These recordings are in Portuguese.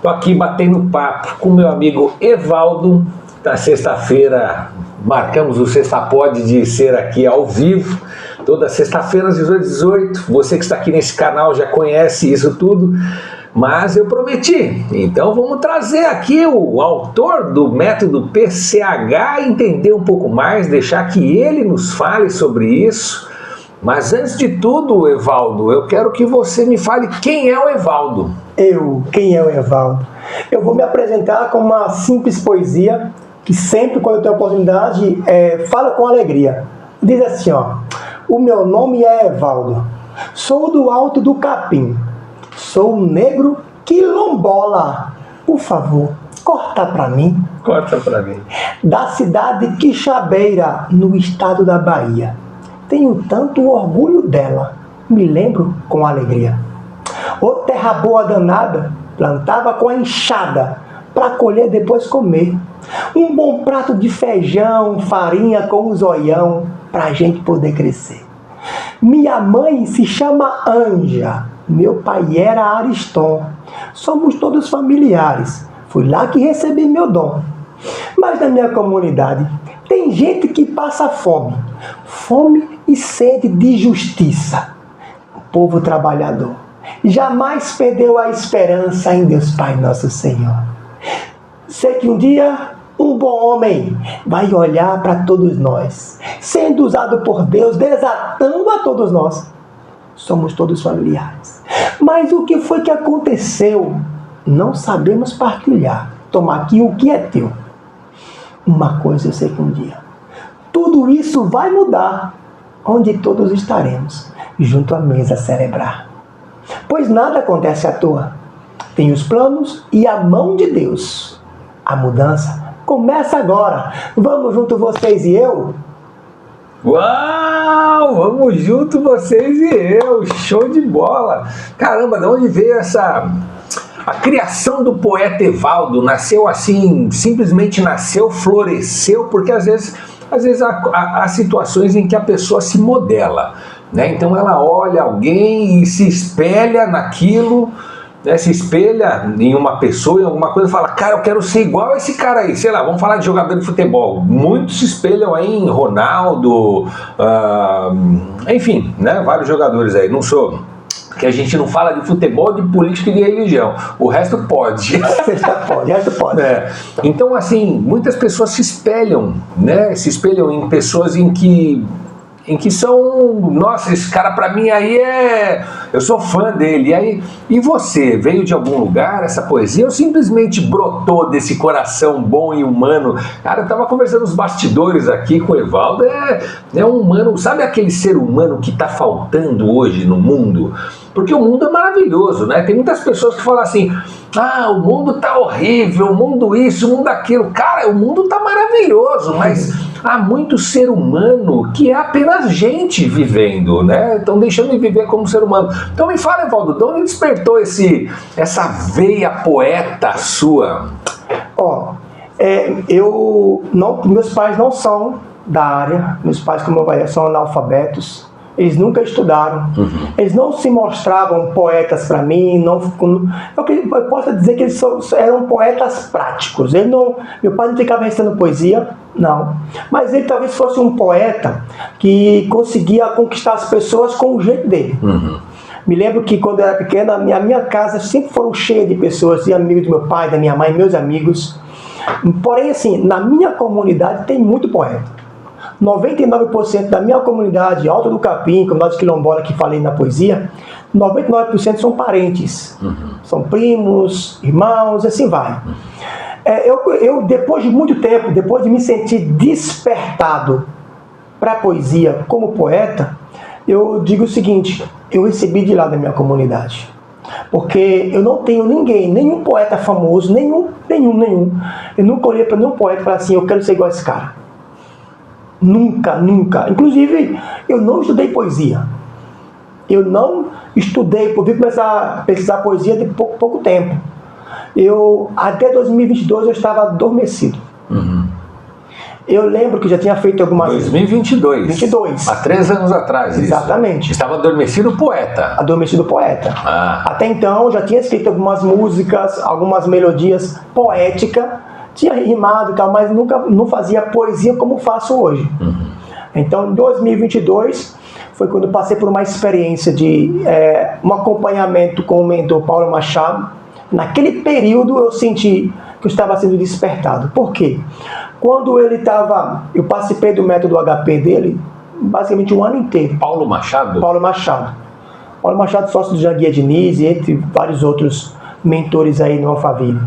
Estou aqui batendo papo com meu amigo Evaldo. Na sexta-feira, marcamos o Sexta Pod de ser aqui ao vivo. Toda sexta-feira às 18h18. Você que está aqui nesse canal já conhece isso tudo. Mas eu prometi, então vamos trazer aqui o autor do método PCH, entender um pouco mais, deixar que ele nos fale sobre isso. Mas antes de tudo, Evaldo, eu quero que você me fale quem é o Evaldo. Quem é o Evaldo? Eu vou me apresentar com uma simples poesia que sempre, quando eu tenho oportunidade, fala com alegria. Diz assim, ó: o meu nome é Evaldo, sou do Alto do Capim. Sou um negro quilombola. Por favor, corta pra mim. Corta pra mim. Da cidade de Quixabeira, no estado da Bahia. Tenho tanto orgulho dela, me lembro com alegria. Ô terra boa danada, plantava com a enxada, pra colher depois comer. Um bom prato de feijão, farinha com um zoião, pra gente poder crescer. Minha mãe se chama Anja, meu pai era Ariston. Somos todos familiares, fui lá que recebi meu dom. Mas na minha comunidade tem gente que passa fome, fome e sede de justiça. O povo trabalhador jamais perdeu a esperança em Deus Pai Nosso Senhor. Sei que um dia um bom homem vai olhar para todos nós, sendo usado por Deus, desatando a todos nós. Somos todos familiares. Mas o que foi que aconteceu? Não sabemos partilhar. Toma aqui o que é teu. Uma coisa eu sei que um dia tudo isso vai mudar, onde todos estaremos junto à mesa a celebrar. Pois nada acontece à toa. Tem os planos e a mão de Deus. A mudança começa agora. Vamos junto vocês e eu? Uau! Vamos junto vocês e eu! Show de bola! Caramba, de onde veio a criação do poeta Evaldo? Nasceu assim, simplesmente nasceu, floresceu, porque às vezes há situações em que a pessoa se modela, né? Então ela olha alguém e se espelha naquilo, né? Se espelha em uma pessoa, em alguma coisa, e fala, cara, eu quero ser igual a esse cara aí. Sei lá, vamos falar de jogador de futebol. Muitos se espelham aí em Ronaldo, enfim, né? Vários jogadores aí. Não sou... que a gente não fala de futebol, de política e de religião. O resto pode. O resto pode. Então, assim, muitas pessoas se espelham, né? Se espelham em pessoas em que são... Nossa, esse cara pra mim aí eu sou fã dele. E você, veio de algum lugar essa poesia ou simplesmente brotou desse coração bom e humano? Cara, eu tava conversando nos bastidores aqui com o Evaldo. É um humano, sabe aquele ser humano que tá faltando hoje no mundo? Porque o mundo é maravilhoso, né? Tem muitas pessoas que falam assim, o mundo tá horrível, o mundo isso, o mundo aquilo. Cara, o mundo tá maravilhoso, mas há muito ser humano que é apenas gente vivendo, né? Estão deixando de viver como ser humano. Então me fala, Evaldo, de onde despertou essa veia poeta sua? Meus pais não são da área, meus pais, como eu falei, são analfabetos. Eles nunca estudaram, eles não se mostravam poetas para mim, eu posso dizer que eles eram poetas práticos. Meu pai não ficava recitando poesia, não, mas ele talvez fosse um poeta que conseguia conquistar as pessoas com o jeito dele. Me lembro que quando eu era pequeno, a minha casa sempre foram cheias de pessoas, de amigos do meu pai, da minha mãe, meus amigos. Porém, assim, na minha comunidade tem muito poeta. 99% da minha comunidade, Alto do Capim, comunidade quilombola que falei na poesia, 99% são parentes, são primos, irmãos, assim vai. Eu, depois de muito tempo, depois de me sentir despertado para a poesia como poeta, eu digo o seguinte, eu recebi de lá da minha comunidade. Porque eu não tenho nenhum poeta famoso, nenhum. Eu nunca olhei para nenhum poeta e falei assim, eu quero ser igual a esse cara. Nunca. Inclusive, eu não estudei poesia. Eu não estudei, eu vim começar a pesquisar poesia de pouco tempo. Até 2022 eu estava adormecido. Eu lembro que já tinha feito algumas... 2022. 22. Há 3 anos atrás. Exatamente. Isso. Estava adormecido poeta. Adormecido poeta. Até então, já tinha escrito algumas músicas, algumas melodias poéticas, tinha rimado e tal, mas não fazia poesia como faço hoje. Então, em 2022, foi quando eu passei por uma experiência de um acompanhamento com o mentor Paulo Machado. Naquele período, eu senti que eu estava sendo despertado. Por quê? Quando eu participei do método HP dele, basicamente um ano inteiro. Paulo Machado? Paulo Machado. Paulo Machado, sócio do Janguia Diniz, entre vários outros mentores aí no Alphaville.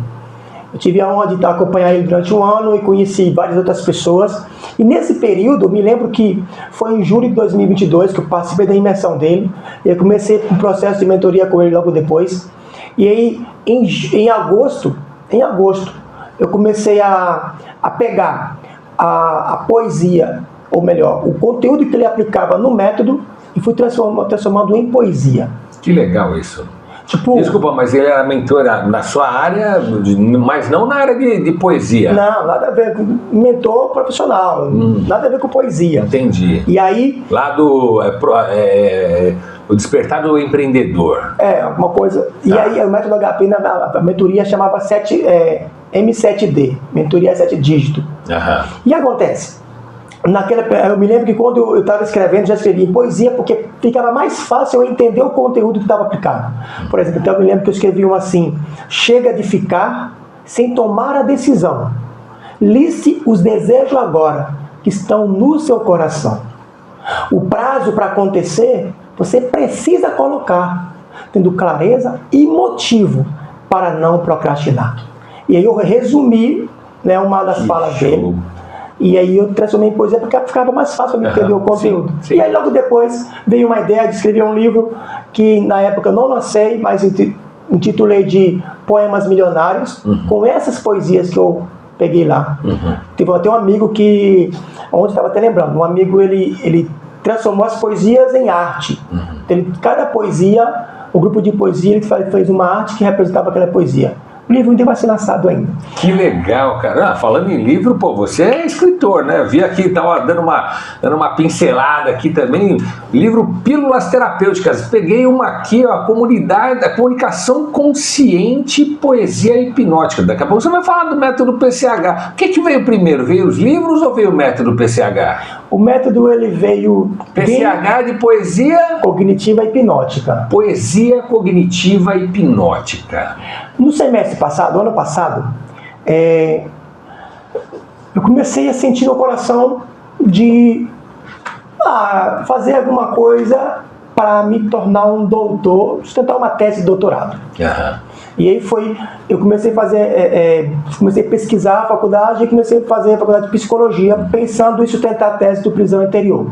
Eu tive a honra de acompanhar ele durante um ano e conheci várias outras pessoas. E nesse período, eu me lembro que foi em julho de 2022 que eu participei da imersão dele. E eu comecei um processo de mentoria com ele logo depois. E aí, em agosto, eu comecei a pegar a poesia, ou melhor, o conteúdo que ele aplicava no método e fui transformando em poesia. Que legal isso. Tipo, desculpa, mas ele era mentor na sua área, mas não na área de poesia. Não, nada a ver com mentor profissional, nada a ver com poesia. Entendi. E aí... Lá do... o despertar do empreendedor. Alguma coisa. E aí o método HP, a mentoria chamava M7D, mentoria 7 dígito. E acontece, eu me lembro que quando eu estava escrevendo, já escrevi em poesia, porque ficava mais fácil eu entender o conteúdo que estava aplicado. Por exemplo, então eu me lembro que eu escrevi um assim: chega de ficar sem tomar a decisão. Liste os desejos agora, que estão no seu coração. O prazo para acontecer, você precisa colocar, tendo clareza e motivo para não procrastinar. E aí eu resumi, né, uma das falas dele. E aí eu transformei em poesia porque ficava mais fácil para entender o conteúdo. Sim. E aí logo depois veio uma ideia de escrever um livro que na época eu não lancei, mas intitulei de Poemas Milionários, com essas poesias que eu peguei lá. Teve até um amigo que, onde estava até lembrando, um amigo ele transformou as poesias em arte. Cada poesia, o grupo de poesia, ele fez uma arte que representava aquela poesia. O livro ainda vai ser lançado ainda. Que legal, cara. Falando em livro, pô, você é escritor, né? Eu vi aqui, tava dando uma pincelada aqui também. Livro Pílulas Terapêuticas. Peguei uma aqui, ó, a comunicação consciente, poesia hipnótica. Daqui a pouco você vai falar do método PCH. O que veio primeiro? Veio os livros ou veio o método PCH? O método, ele veio... PCH de poesia... Cognitiva hipnótica. Poesia cognitiva hipnótica. No semestre passado, ano passado, eu comecei a sentir no coração de fazer alguma coisa para me tornar um doutor, sustentar uma tese de doutorado. E aí eu comecei a pesquisar a faculdade e comecei a fazer a faculdade de psicologia, pensando em sustentar a tese do prisão interior.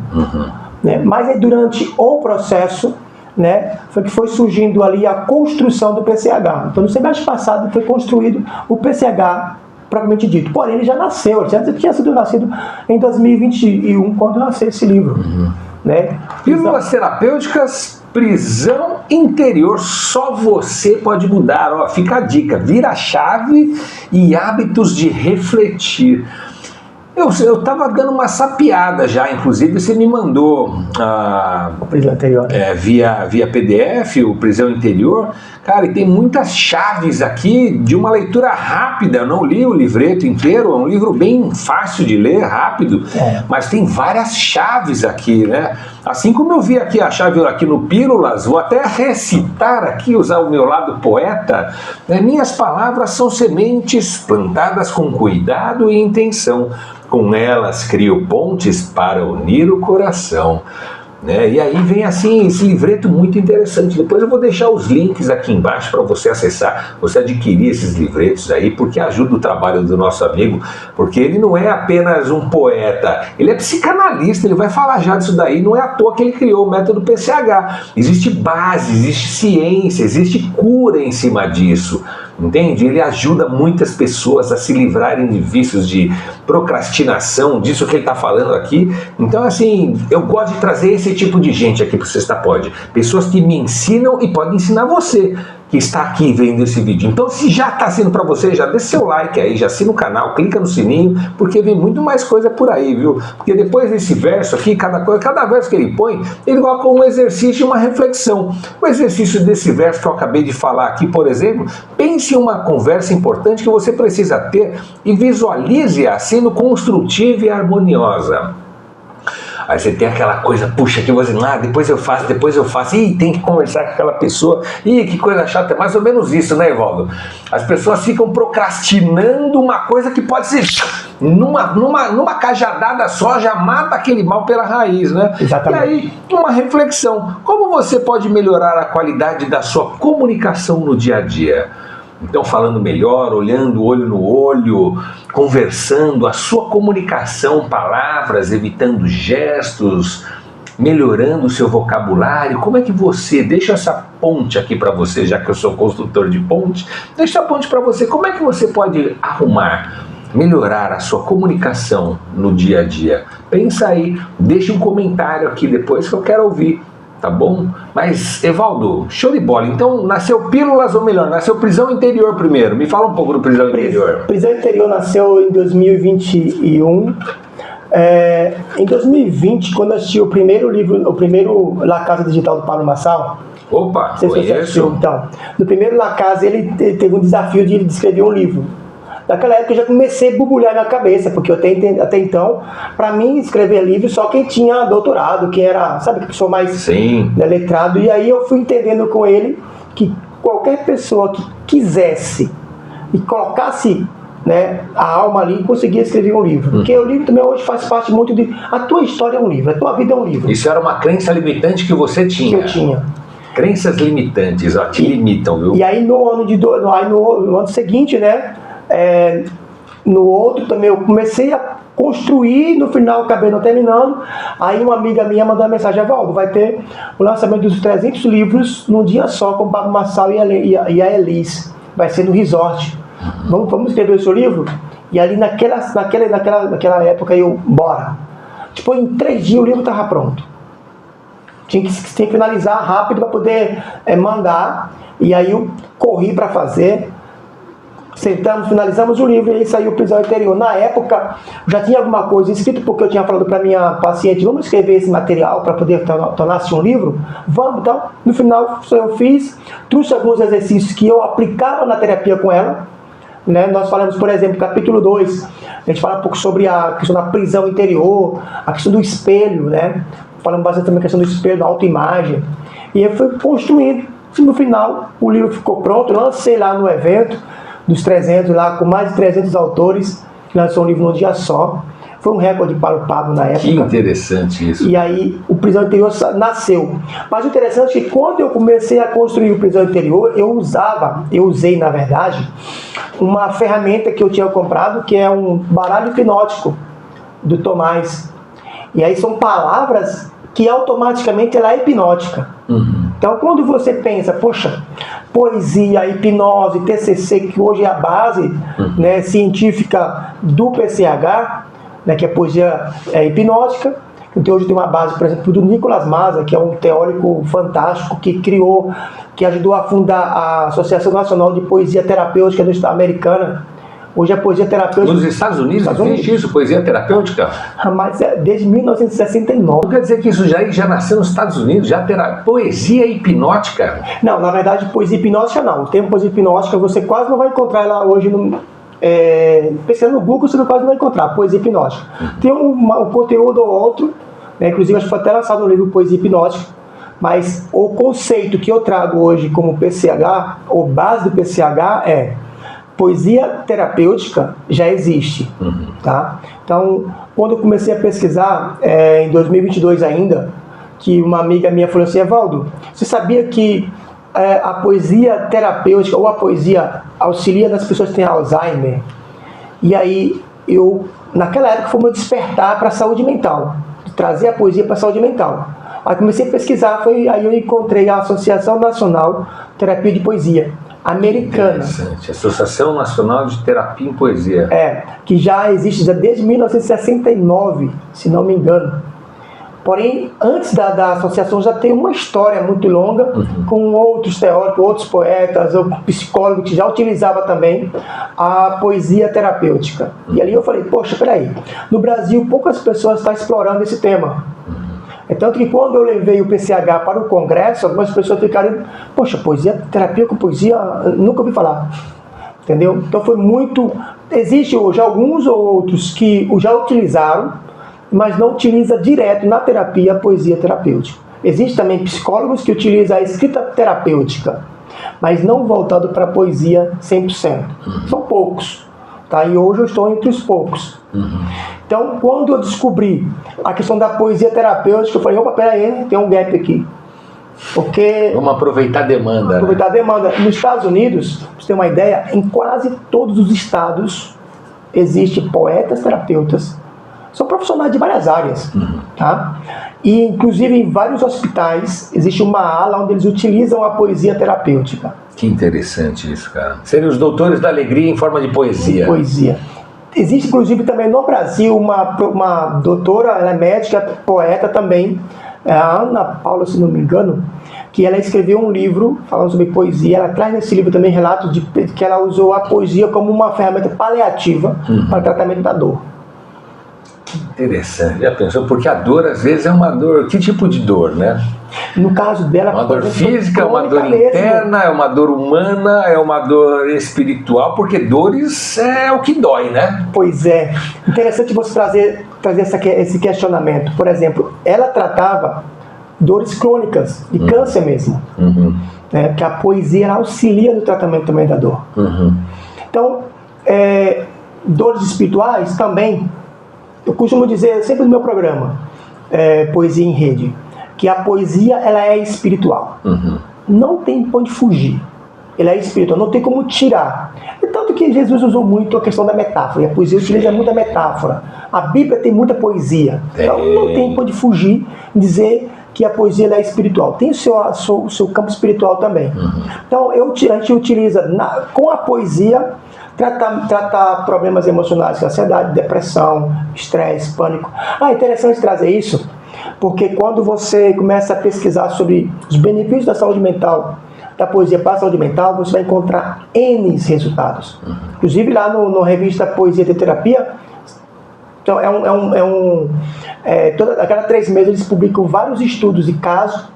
Né? Mas aí, durante o processo, né, foi surgindo ali a construção do PCH. Então no semestre passado foi construído o PCH propriamente dito. Porém, ele já nasceu, ele já tinha sido nascido em 2021, quando nasceu esse livro. Né? Pílulas terapêuticas, prisão interior, só você pode mudar. Ó, fica a dica, vira a chave e hábitos de refletir. Eu estava dando uma sapiada já, inclusive você me mandou o prisão interior, via PDF, o prisão interior. Cara, e tem muitas chaves aqui de uma leitura rápida. Eu não li o livreto inteiro, é um livro bem fácil de ler, rápido, mas tem várias chaves aqui, né? Assim como eu vi aqui a chave aqui no Pílulas, vou até recitar aqui, usar o meu lado poeta, né? Minhas palavras são sementes plantadas com cuidado e intenção. Com elas crio pontes para unir o coração. Né? E aí vem assim esse livreto muito interessante. Depois eu vou deixar os links aqui embaixo para você acessar, você adquirir esses livretos aí, porque ajuda o trabalho do nosso amigo, porque ele não é apenas um poeta, ele é psicanalista, ele vai falar já disso daí. Não é à toa que ele criou o método PCH. Existe base, existe ciência, existe cura em cima disso. Entende? Ele ajuda muitas pessoas a se livrarem de vícios de procrastinação, disso que ele está falando aqui. Então, assim, eu gosto de trazer esse tipo de gente aqui para o Sexta Pod. Pessoas que me ensinam e podem ensinar você, que está aqui vendo esse vídeo. Então, se já está sendo para você, já deixa seu like aí, já assina o canal, clica no sininho, porque vem muito mais coisa por aí, viu? Porque depois desse verso aqui, cada verso que ele põe, ele coloca um exercício e uma reflexão. O exercício desse verso que eu acabei de falar aqui, por exemplo, pense em uma conversa importante que você precisa ter e visualize-a sendo construtiva e harmoniosa. Aí você tem aquela coisa, puxa, que você depois eu faço, tem que conversar com aquela pessoa, que coisa chata, é mais ou menos isso, né, Evaldo? As pessoas ficam procrastinando uma coisa que pode ser, numa cajadada só, já mata aquele mal pela raiz, né? Exatamente. E aí, uma reflexão, como você pode melhorar a qualidade da sua comunicação no dia a dia? Então, falando melhor, olhando olho no olho, conversando, a sua comunicação, palavras, evitando gestos, melhorando o seu vocabulário. Como é que você, deixa essa ponte aqui para você, já que eu sou construtor de ponte, deixa a ponte para você, como é que você pode arrumar, melhorar a sua comunicação no dia a dia? Pensa aí, deixa um comentário aqui depois que eu quero ouvir. Tá bom? Mas, Evaldo, show de bola. Então, nasceu Pílulas, ou melhor, nasceu Prisão Interior primeiro. Me fala um pouco do Prisão Interior. Prisão Interior nasceu em 2021. Em 2020, quando eu assisti o primeiro La Casa Digital do Pablo Marçal. Opa, conheço. Então, no primeiro La Casa, ele teve um desafio de escrever um livro. Naquela época eu já comecei a borbulhar na cabeça, porque até então, para mim, escrever livro só quem tinha doutorado, quem era, sabe, que pessoa mais letrado. E aí eu fui entendendo com ele que qualquer pessoa que quisesse e colocasse, né, a alma ali, conseguia escrever um livro. Porque o livro também hoje faz parte muito de... A tua história é um livro, a tua vida é um livro. Isso era uma crença limitante que você tinha. Que eu tinha. Crenças limitantes, ó, te limitam, viu? E aí no ano seguinte, né, no outro também eu comecei a construir, no final acabei não terminando. Aí uma amiga minha mandou uma mensagem: Evaldo, vai ter o lançamento dos 300 livros num dia só, com o Pablo Marçal e a Elis, vai ser no resort. Vamos escrever o seu livro? E ali naquela época eu, bora. Tipo, em 3 dias o livro estava pronto. Tinha que finalizar rápido para poder mandar. E aí eu corri para fazer. Sentamos, finalizamos o livro e aí saiu Prisão Interior. Na época, já tinha alguma coisa escrita, porque eu tinha falado para minha paciente: vamos escrever esse material para poder tornar-se um livro? Vamos, então. No final, eu fiz, trouxe alguns exercícios que eu aplicava na terapia com ela. Né? Nós falamos, por exemplo, capítulo 2, a gente fala um pouco sobre a questão da prisão interior, a questão do espelho, né? Falamos bastante também a questão do espelho, da autoimagem. E eu fui construindo. No final, o livro ficou pronto, lancei lá no evento dos 300, lá com mais de 300 autores, que lançou um livro num dia só. Foi um recorde para o Pablo na época. Que interessante isso. E aí o Prisão Interior nasceu. Mas o interessante é que quando eu comecei a construir o Prisão Interior, eu usei na verdade, uma ferramenta que eu tinha comprado, que é um baralho hipnótico do Tomás. E aí são palavras que automaticamente ela é hipnótica. Então, quando você pensa, poxa, poesia, hipnose, TCC, que hoje é a base né, científica do PCH, né, que é poesia hipnótica, então hoje tem uma base, por exemplo, do Nicolas Maza, que é um teórico fantástico, que ajudou a fundar a Associação Nacional de Poesia Terapêutica Americana. Hoje a poesia terapêutica... Nos Estados Unidos existe isso, poesia terapêutica? Mas desde 1969. Não quer dizer que isso já nasceu nos Estados Unidos, poesia hipnótica? Não, na verdade, poesia hipnótica não. O termo poesia hipnótica você quase não vai encontrar ela hoje pesquisando no Google, você quase não vai encontrar poesia hipnótica. Tem um conteúdo ou outro, né, inclusive acho que foi até lançado no livro Poesia Hipnótica, mas o conceito que eu trago hoje como PCH, ou base do PCH, é poesia terapêutica já existe, tá? Então, quando eu comecei a pesquisar, em 2022 ainda, que uma amiga minha falou assim: Evaldo, você sabia que a poesia terapêutica ou a poesia auxilia nas pessoas que têm Alzheimer? E aí, naquela época foi meu despertar para a saúde mental, trazer a poesia para a saúde mental. Aí comecei a pesquisar, aí eu encontrei a Associação Nacional de Terapia de Poesia americana. Interessante. Associação Nacional de Terapia em Poesia. Que já existe desde 1969, se não me engano. Porém, antes da associação já tem uma história muito longa, com outros teóricos, outros poetas, ou psicólogos que já utilizavam também a poesia terapêutica. E ali eu falei, poxa, peraí, no Brasil poucas pessoas estão explorando esse tema. É tanto que quando eu levei o PCH para o congresso, algumas pessoas ficaram, poxa, poesia, terapia com poesia, nunca ouvi falar. Entendeu? Então foi muito... Existe hoje alguns ou outros que já utilizaram, mas não utiliza direto na terapia a poesia terapêutica. Existem também psicólogos que utilizam a escrita terapêutica, mas não voltado para a poesia 100%. São poucos. Tá? E hoje eu estou entre os poucos. Então, quando eu descobri a questão da poesia terapêutica, eu falei, opa, peraí, tem um gap aqui. Porque... Vamos aproveitar a demanda. Aproveitar a demanda. Nos Estados Unidos, pra você ter uma ideia, em quase todos os estados existem poetas terapeutas. São profissionais de várias áreas. Tá? E, inclusive, em vários hospitais, existe uma ala onde eles utilizam a poesia terapêutica. Que interessante isso, cara. Seriam os doutores da alegria em forma de poesia. Poesia. Existe, inclusive, também no Brasil uma doutora, ela é médica, poeta também, a Ana Paula, se não me engano, que ela escreveu um livro falando sobre poesia. Ela traz nesse livro também relatos de que ela usou a poesia como uma ferramenta paliativa para o tratamento da dor. Interessante, já pensou? Porque a dor, às vezes, é uma dor... Que tipo de dor, né? No caso dela... Uma dor física, uma dor interna, é uma dor humana, é uma dor espiritual, porque dores é o que dói, né? Pois é. Interessante você trazer esse questionamento. Por exemplo, ela tratava dores crônicas, de câncer mesmo. Né? Que a poesia ela auxilia no tratamento também da dor. Então, dores espirituais também... Eu costumo dizer sempre no meu programa, Poesia em Rede, que a poesia ela é espiritual. Não tem pra onde fugir. Ela é espiritual, não tem como tirar. E tanto que Jesus usou muito a questão da metáfora. E a poesia utiliza muita metáfora. A Bíblia tem muita poesia. Então não tem pra onde fugir dizer que a poesia ela é espiritual. Tem o seu campo espiritual também. Então a gente utiliza com a poesia tratar problemas emocionais, ansiedade, depressão, estresse, pânico. Interessante trazer isso, porque quando você começa a pesquisar sobre os benefícios da saúde mental, da poesia para a saúde mental, você vai encontrar N resultados. Inclusive lá no revista Poesia de Terapia, então a cada 3 meses eles publicam vários estudos e casos,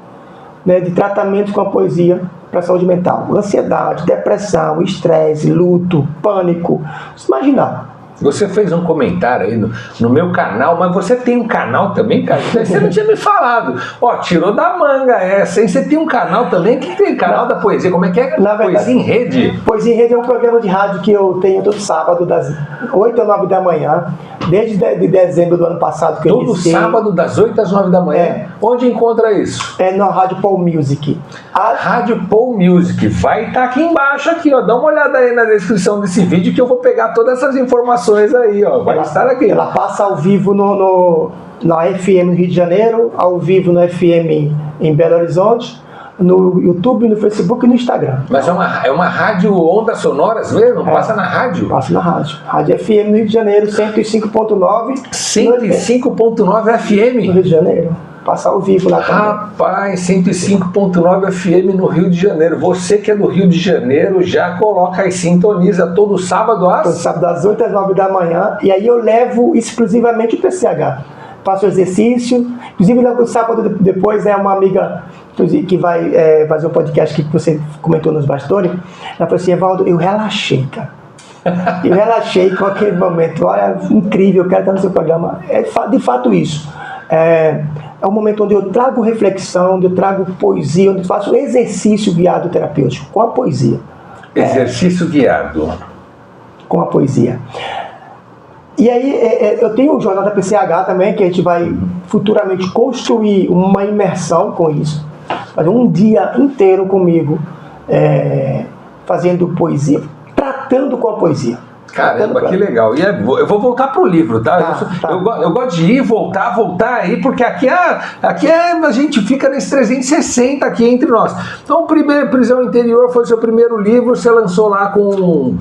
né, de tratamento com a poesia para a saúde mental. Ansiedade, depressão, estresse, luto, pânico. Você imaginar. Você fez um comentário aí no meu canal, mas você tem um canal também, cara? Você não tinha me falado. Tirou da manga essa, hein? Você tem um canal também? Que tem canal da poesia? Como é que é? Na verdade, Poesia em Rede? Poesia em Rede é um programa de rádio que eu tenho todo sábado, das 8 às 9 da manhã, desde dezembro do ano passado que eu iniciei. Todo sábado, das 8 às 9 da manhã? Onde encontra isso? Na Rádio Paul Music. Rádio Paul Music. Vai estar aqui embaixo, aqui, ó. Dá uma olhada aí na descrição desse vídeo que eu vou pegar todas essas informações aí, ó. Vai estar aqui. Ela passa ao vivo na FM no Rio de Janeiro, ao vivo no FM em Belo Horizonte, no YouTube, no Facebook e no Instagram. Mas é uma rádio ondas sonoras mesmo? Passa na rádio? Passa na rádio. Rádio FM no Rio de Janeiro, 105.9. 105.9 FM? No Rio de Janeiro. Passa ao vivo lá também. Rapaz, 105.9 FM no Rio de Janeiro. Você que é do Rio de Janeiro, já coloca e sintoniza todo sábado às 8 às 9 da manhã. E aí eu levo exclusivamente o PCH. Faço exercício. Inclusive, no sábado depois, uma amiga que vai fazer um podcast que você comentou nos bastidores. Ela falou assim, Evaldo, eu relaxei, cara. Eu relaxei com aquele momento. Olha, incrível, eu quero estar no seu programa. É de fato isso. É um momento onde eu trago reflexão, onde eu trago poesia, onde eu faço um exercício guiado terapêutico com a poesia. Exercício guiado. Com a poesia. E aí eu tenho o Jornal da PCH também, que a gente vai futuramente construir uma imersão com isso. Fazer um dia inteiro comigo, fazendo poesia, tratando com a poesia. Caramba, que legal. E eu vou voltar pro livro, tá? Eu gosto de ir, voltar aí, porque aqui a gente fica nesse 360 aqui entre nós. Então, o primeiro Prisão Interior foi o seu primeiro livro, você lançou lá com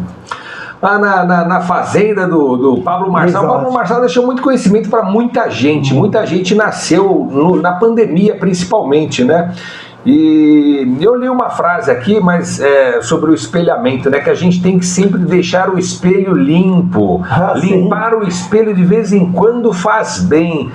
lá na fazenda do Pablo Marçal. O Pablo Marçal deixou muito conhecimento para muita gente. Muita gente nasceu na pandemia, principalmente, né? E eu li uma frase aqui, mas sobre o espelhamento, né? Que a gente tem que sempre deixar o espelho limpo. Limpar o espelho de vez em quando faz bem.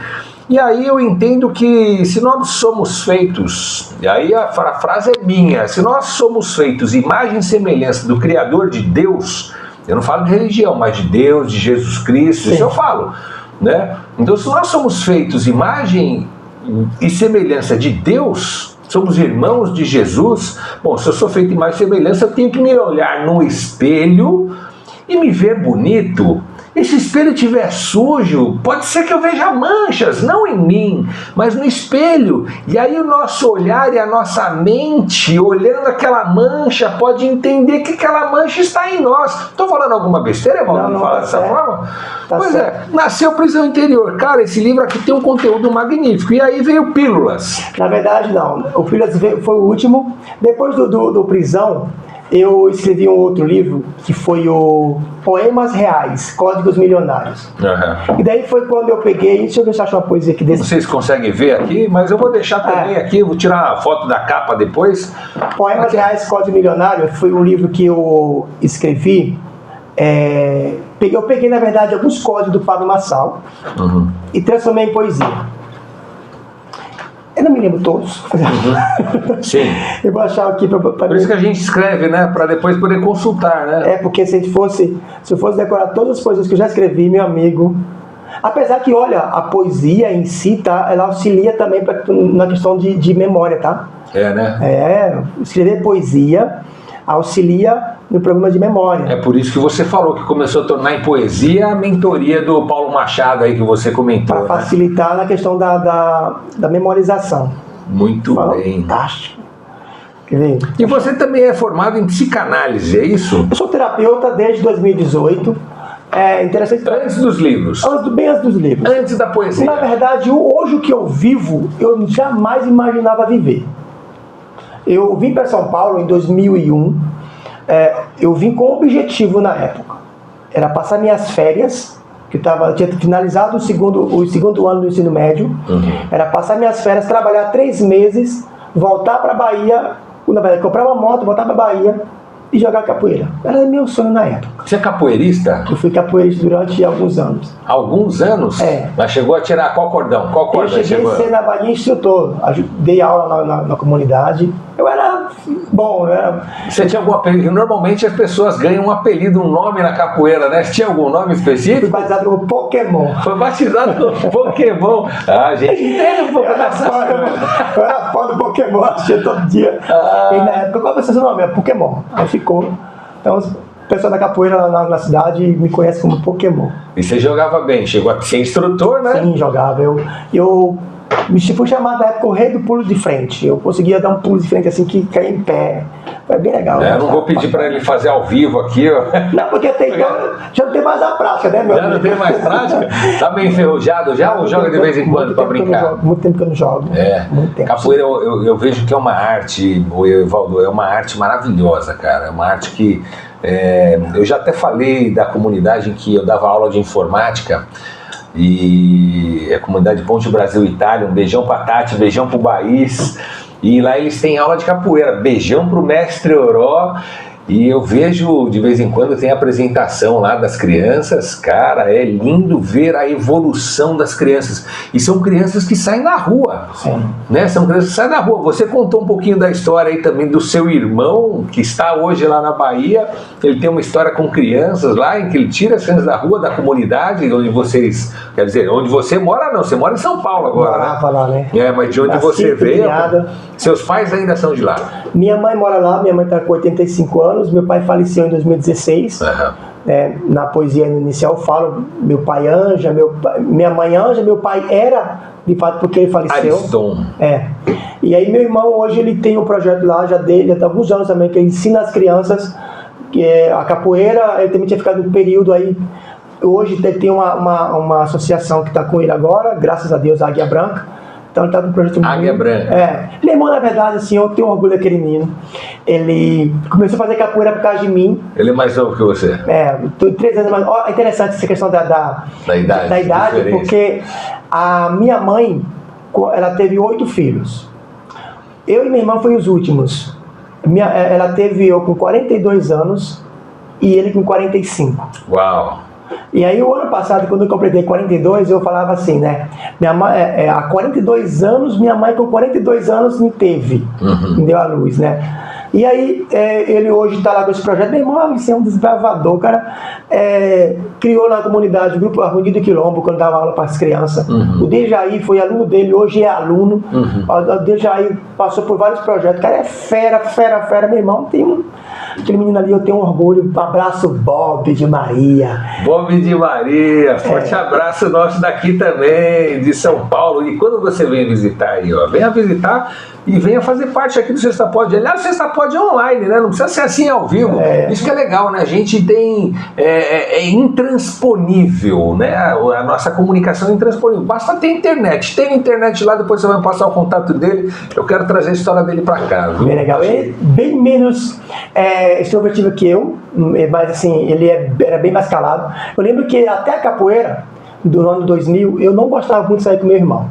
E aí eu entendo que se nós somos feitos, e aí a frase é minha, se nós somos feitos imagem e semelhança do Criador de Deus, eu não falo de religião, mas de Deus, de Jesus Cristo, isso eu falo, né? Então se nós somos feitos imagem e semelhança de Deus, somos irmãos de Jesus, bom, se eu sou feito imagem e semelhança, eu tenho que me olhar no espelho e me ver bonito. E se o espelho estiver sujo, pode ser que eu veja manchas, não em mim, mas no espelho. E aí o nosso olhar e a nossa mente, olhando aquela mancha, pode entender que aquela mancha está em nós. Estou falando alguma besteira, Evaldo, não falar dessa forma? Pois é, Nasceu Prisão Interior. Cara, esse livro aqui tem um conteúdo magnífico. E aí veio Pílulas. Na verdade, não. O Pílulas foi o último. Depois do Prisão, eu escrevi um outro livro, que foi o Poemas Reais, Códigos Milionários. E daí foi quando eu peguei, deixa eu ver se eu acho uma poesia aqui desse. Vocês conseguem ver aqui, mas eu vou deixar também aqui, vou tirar a foto da capa depois. Poemas Reais, Código Milionário foi um livro que eu escrevi. Eu peguei, na verdade, alguns códigos do Pablo Marçal e transformei em poesia. Eu não me lembro todos. Sim. Eu vou achar aqui para por isso que a gente escreve, né? Para depois poder consultar, né? Porque se eu fosse decorar todas as poesias que eu já escrevi, meu amigo. Apesar que, olha, a poesia em si, tá? Ela auxilia também na questão de memória, tá? Né? Escrever poesia auxilia no problema de memória. É por isso que você falou que começou a tornar em poesia a mentoria do Paulo Machado aí que você comentou. Para facilitar na questão da memorização. Muito bem. Fantástico. Quer ver? E você também é formado em psicanálise, é isso? Eu sou terapeuta desde 2018. É interessante. Antes dos livros? Bem antes dos livros. Antes da poesia. Na verdade, hoje o que eu vivo, eu jamais imaginava viver. Eu vim para São Paulo em 2001. Eu vim com um objetivo na época. Era passar minhas férias, que eu tinha finalizado o segundo ano do ensino médio. Era passar minhas férias, trabalhar 3 meses, voltar para a Bahia, na verdade, comprar uma moto, voltar para a Bahia e jogar capoeira. Era meu sonho na época. Você é capoeirista? Eu fui capoeirista durante alguns anos. Alguns anos? Mas chegou a tirar qual cordão? Qual corda? Eu cheguei a ser na Bahia instrutor. Dei aula na comunidade. Eu era bom, né? Você tinha algum apelido? Normalmente as pessoas ganham um apelido, um nome na capoeira, né? Você tinha algum nome específico? Fui batizado como Pokémon. Foi batizado como Pokémon. A gente entende um pouco dessa história. Eu era fã do Pokémon, assistia todo dia. E na época, qual vai ser seu nome? É Pokémon. Aí ficou. Então, o pessoal da capoeira na cidade me conhece como Pokémon. E você jogava bem? Chegou a ser instrutor, né? Sim, jogava. Eu me fui chamado na época o rei do pulo de frente. Eu conseguia dar um pulo de frente assim que caía em pé. Foi bem legal. Eu não vou pedir para ele fazer ao vivo aqui, ó. Não, porque até então já não tem mais a prática, né, meu amigo? Já não tem mais prática? Tá meio enferrujado já ou joga de vez em quando para brincar? Muito tempo que eu não jogo. Muito tempo. Capoeira eu vejo que é uma arte, Evaldo, é uma arte maravilhosa, cara. É uma arte que... eu já até falei da comunidade em que eu dava aula de informática. E a comunidade Ponte Brasil Itália, um beijão pra Tati, beijão pro Baís. E lá eles têm aula de capoeira, beijão pro mestre Oró. E eu vejo, de vez em quando, tem apresentação lá das crianças. Cara, é lindo ver a evolução das crianças. E são crianças que saem na rua. Sim. Né? São crianças que saem na rua. Você contou um pouquinho da história aí também do seu irmão, que está hoje lá na Bahia. Ele tem uma história com crianças lá, em que ele tira as crianças da rua, da comunidade, onde vocês... Quer dizer, onde você mora não, você mora em São Paulo agora, morava lá, né? Mas de onde você veio... Seus pais ainda são de lá? Minha mãe mora lá, minha mãe está com 85 anos, meu pai faleceu em 2016. Na poesia inicial eu falo, meu pai Anja, minha mãe Anja, meu pai era, de fato, porque ele faleceu. Ariston. E aí meu irmão hoje ele tem um projeto lá, já há alguns anos também, que ele ensina as crianças a capoeira. Ele também tinha ficado um período aí. Hoje tem uma associação que está com ele agora, graças a Deus, a Águia Branca, Então ele tá com um projeto muito... Águia Branca. Meu irmão, na verdade, assim, eu tenho orgulho daquele menino. Ele começou a fazer capoeira por causa de mim. Ele é mais novo que você? 3 anos mais. É interessante essa questão da idade, porque a minha mãe, ela teve 8 filhos. Eu e minha irmã fomos os últimos. Ela teve eu com 42 anos e ele com 45. Uau! E aí o ano passado, quando eu completei 42, eu falava assim, né? Minha mãe, há 42 anos, minha mãe com 42 anos me teve, me deu a luz, né? E aí, ele hoje está lá com esse projeto. Meu irmão, você é um desbravador, cara. Criou na comunidade o Grupo Harmonia do Quilombo, quando dava aula para as crianças. O Dejaí foi aluno dele, hoje é aluno. O Dejaí passou por vários projetos. O cara é fera. Meu irmão, aquele menino ali, eu tenho um orgulho. Um abraço, Bob de Maria. Bob de Maria, forte abraço nosso daqui também, de São Paulo. E quando você vem visitar aí, ó, venha visitar e venha fazer parte aqui do Sexta Pod. Aliás, o Sexta Pod é online, né? Não precisa ser assim ao vivo. Isso que é legal, né? A gente tem... É intransponível, né? A nossa comunicação é intransponível. Basta ter internet. Tem internet lá, depois você vai passar o contato dele. Eu quero trazer a história dele pra cá, viu? Bem legal. Ele é bem menos extrovertido que eu, mas assim, ele era bem mais calado. Eu lembro que até a capoeira, do ano 2000, eu não gostava muito de sair com meu irmão.